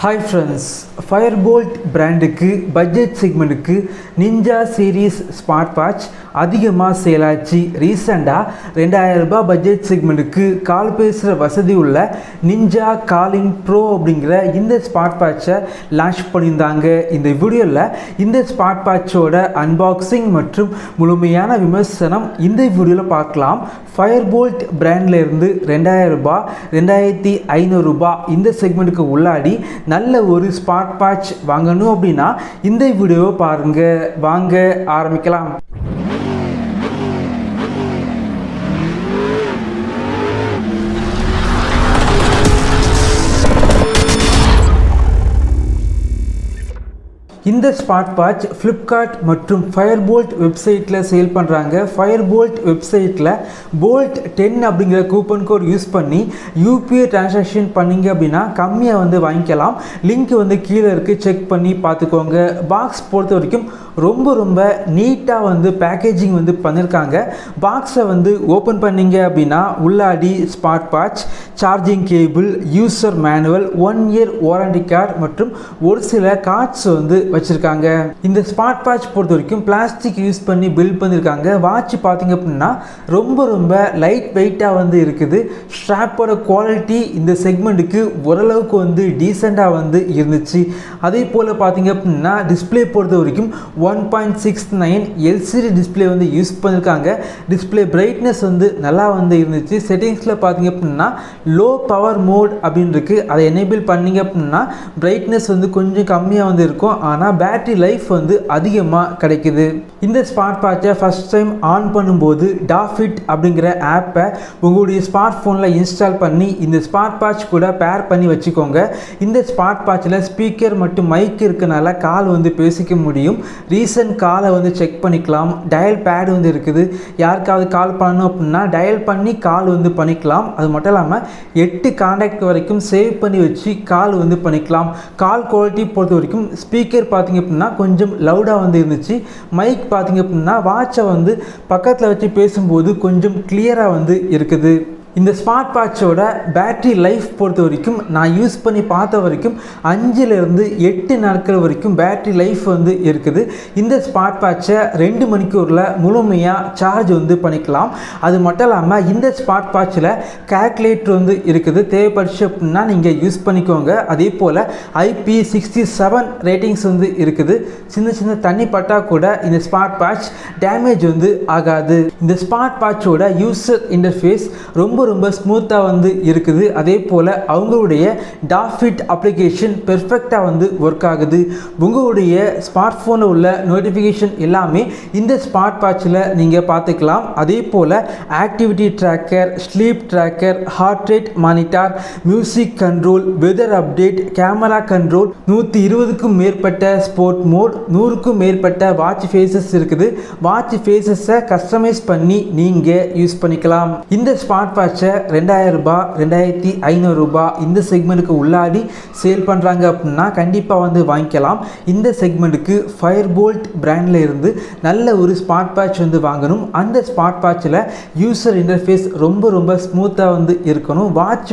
Hi friends, Fire-Boltt பிராண்டுக்கு budget செக்மெண்ட்டுக்கு ninja series smart watch அதிகமாக சேல் ஆச்சு. ரீசெண்டாக 2000 ரூபாய் பட்ஜெட் செக்மெண்ட்டுக்கு கால் பேசுகிற வசதி உள்ள நிஞ்சா காலிங் ப்ரோ அப்படிங்கிற இந்த ஸ்மார்ட் வாட்சை லான்ச் பண்ணியிருந்தாங்க. இந்த வீடியோவில் இந்த ஸ்மார்ட் வாட்சோட அன்பாக்சிங் மற்றும் முழுமையான விமர்சனம் இந்த வீடியோவில் பார்க்கலாம். Fire-Boltt பிராண்டில் இருந்து 2000 ரூபாய் 2500 ரூபாய் இந்த செக்மெண்ட்டுக்கு உள்ளாடி நல்ல ஒரு ஸ்மார்ட் வாட்ச் வாங்கணும் அப்படின்னா இந்த வீடியோவை பாருங்க. வாங்க ஆரம்பிக்கலாம். இந்த ஸ்மார்ட் வாட்ச் ஃப்ளிப்கார்ட் மற்றும் Fire-Boltt வெப்சைட்டில் சேல் பண்ணுறாங்க. Fire-Boltt வெப்சைட்டில் Bolt 10 அப்படிங்கிற கூப்பன் கோட் யூஸ் பண்ணி யூபிஐ டிரான்சாக்ஷன் பண்ணிங்க அப்படின்னா கம்மியாக வாங்கிக்கலாம். லிங்க் கீழே இருக்குது, செக் பண்ணி பார்த்துக்கோங்க. பாக்ஸ் பொறுத்த வரைக்கும் ரொம்ப நீட்டாக பேக்கேஜிங் பண்ணியிருக்காங்க. பாக்ஸை ஓப்பன் பண்ணிங்க அப்படின்னா உள்ளாடி smart watch, charging cable, user manual, 1 year warranty card மற்றும் ஒரு சில கார்ட்ஸ் வச்சுருக்காங்க. இந்த ஸ்மார்ட் வாட்ச் பொறுத்த வரைக்கும் பிளாஸ்டிக் யூஸ் பண்ணி பில்ட் பண்ணியிருக்காங்க. வாட்ச் பார்த்தீங்க அப்படின்னா ரொம்ப லைட் வெயிட்டாக இருக்குது. ஸ்ட்ராப்போட குவாலிட்டி இந்த செக்மெண்ட்டுக்கு ஓரளவுக்கு டீசெண்டாக இருந்துச்சு. அதே போல் பார்த்தீங்க அப்படின்னா டிஸ்பிளே பொறுத்த வரைக்கும் 1.69 LCD டிஸ்பிளே யூஸ் பண்ணியிருக்காங்க. டிஸ்பிளே பிரைட்னஸ் நல்லா இருந்துச்சு. செட்டிங்ஸில் பார்த்தீங்க அப்படின்னா லோ பவர் மோட் அப்படின்னு இருக்குது. அதை எனேபிள் பண்ணிங்க அப்படின்னா பிரைட்னஸ் கொஞ்சம் கம்மியாக இருக்கும். ஆனால் பேட்டரி லைஃப் அதிகமாக கிடைக்குது. இந்த ஸ்மார்ட் வாட்சை ஃபஸ்ட் டைம் ஆன் பண்ணும்போது டாஃபிட் அப்படிங்கிற ஆப்பை உங்களுடைய ஸ்மார்ட் ஃபோனில் இன்ஸ்டால் பண்ணி இந்த ஸ்மார்ட் வாட்ச் கூட பேர் பண்ணி வச்சுக்கோங்க. இந்த ஸ்மார்ட் வாட்சில் ஸ்பீக்கர் மற்றும் மைக் இருக்கனால கால் பேசிக்க முடியும். ரீசன்ட் காலை செக் பண்ணிக்கலாம். டயல் பேட் இருக்குது. யாருக்காவது கால் பண்ணணும் அப்படின்னா டயல் பண்ணி கால் பண்ணிக்கலாம். அது மட்டும் இல்லாமல் 8 கான்டாக்ட் வரைக்கும் சேவ் பண்ணி வச்சு கால் பண்ணிக்கலாம். கால் குவாலிட்டி பொறுத்த வரைக்கும் ஸ்பீக்கர் பார்த்தீங்க அப்படின்னா கொஞ்சம் லவுடாக இருந்துச்சு. மைக் பார்த்தீங்க அப்படின்னா வாட்சை பக்கத்தில் வச்சு பேசும்போது கொஞ்சம் கிளியராக இருக்குது. இந்த ஸ்மார்ட் வாட்சோட பேட்டரி லைஃப் பொறுத்த வரைக்கும் நான் யூஸ் பண்ணி பார்த்த வரைக்கும் 5லிருந்து 8 நாட்கள் வரைக்கும் பேட்டரி லைஃப் இருக்குது. இந்த ஸ்மார்ட் வாட்சை 2 மணிக்கூரில் முழுமையாக சார்ஜ் பண்ணிக்கலாம். அது மட்டும் இல்லாமல் இந்த ஸ்மார்ட் வாட்சில் கால்குலேட்டர் இருக்குது. தேவைப்படுச்சு அப்படின்னா நீங்கள் யூஸ் பண்ணிக்கோங்க. அதே போல் IP67 ரேட்டிங்ஸ் இருக்குது. சின்ன தண்ணி பட்டா கூட இந்த ஸ்மார்ட் வாட்ச் டேமேஜ் ஆகாது. இந்த ஸ்மார்ட் வாட்சோட யூசர் இன்டர்ஃபேஸ் ரொம்ப ஸ்மூத்தாக இருக்குது. அதே போல் அவங்களுடைய டாஃபிட் அப்ளிகேஷன் பெர்ஃபெக்டாக ஒர்க் ஆகுது. உங்களுடைய ஸ்மார்ட் ஃபோனில் உள்ள நோட்டிஃபிகேஷன் எல்லாமே இந்த ஸ்மார்ட் வாட்சில் நீங்கள் பார்த்துக்கலாம். அதே போல் activity tracker, sleep tracker, heart rate monitor, music control, weather update, camera control, 120க்கும் மேற்பட்ட ஸ்போர்ட் மோட், 100க்கும் மேற்பட்ட வாட்ச் ஃபேஸஸ் இருக்குது. வாட்ச் ஃபேஸஸை கஸ்டமைஸ் பண்ணி நீங்கள் யூஸ் பண்ணிக்கலாம். இந்த ஸ்மார்ட் வாட்சை 2000 ரூபாய் 2500 ரூபாய் இந்த செக்மெண்ட்டுக்கு உள்ளாடி சேல் பண்ணுறாங்க அப்படின்னா கண்டிப்பாக வாங்கிக்கலாம். இந்த செக்மெண்ட்டுக்கு Fire-Boltt பிராண்டில் இருந்து நல்ல ஒரு ஸ்மார்ட் வாட்ச் வாங்கணும். அந்த ஸ்மார்ட் வாட்சில் யூசர் இன்டர்ஃபேஸ் ரொம்ப ஸ்மூத்தாக இருக்கணும். வாட்ச்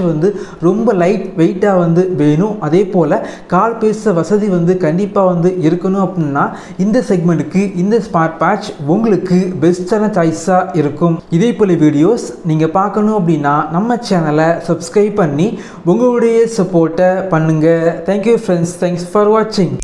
ரொம்ப லைட் வெயிட்டாக வேணும். அதே போல் கால் பேச வசதி கண்டிப்பாக இருக்கணும் அப்படின்னா இந்த செக்மெண்ட்டுக்கு இந்த ஸ்மார்ட் வாட்ச் உங்களுக்கு பெஸ்ட்டான சாய்ஸாக இருக்கும். இதே போல் வீடியோஸ் நீங்கள் பார்க்கணும் அப்படின்னா நம்ம சேனலை சப்ஸ்கிரைப் பண்ணி உங்களுடைய சப்போர்ட்டை பண்ணுங்க. தேங்க்யூ ஃப்ரெண்ட்ஸ், தேங்க்ஸ் ஃபார் வாட்சிங்.